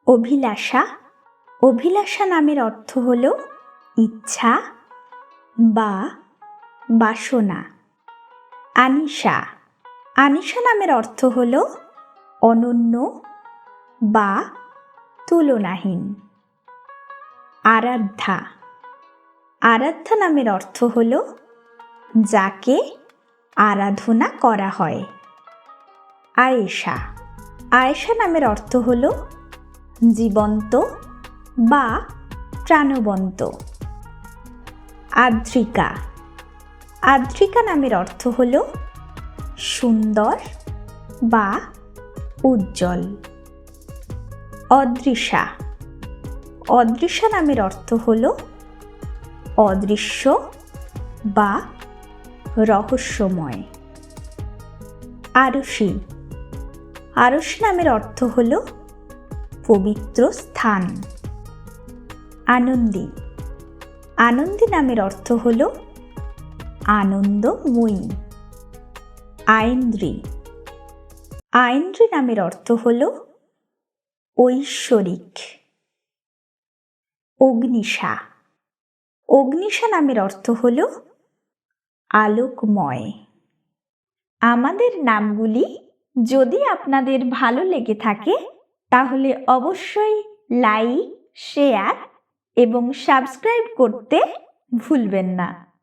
অভিলাষা। অভিলাষা নামের অর্থ হল ইচ্ছা বা বাসনা। আনিশা। আনিশা নামের অর্থ হল অনন্য বা তুলনাহীন। আরাধ্যা। আরাধ্যা নামের অর্থ হল যাকে আরাধনা করা হয়। আয়েশা। আয়েশা নামের অর্থ হল জীবন্ত বা প্রাণবন্ত। আদ্রিকা। আদ্রিকা নামের অর্থ হল সুন্দর বা উজ্জ্বল। অদৃশা। অদৃশা নামের অর্থ হল অদৃশ্য বা রহস্যময়। আরুষি। আরুষি নামের অর্থ হল পবিত্র স্থান। আনন্দী। আনন্দী নামের অর্থ হল আনন্দময়ী। আইন্দ্রী। আইন্দ্রী নামের অর্থ হল ঐশ্বরিক। অগ্নিশা। অগ্নিশা নামের অর্থ হল আলোকময়। আমাদের নামগুলি যদি আপনাদের ভালো লেগে থাকে তাহলে অবশ্যই লাইক, শেয়ার এবং সাবস্ক্রাইব করতে ভুলবেন না।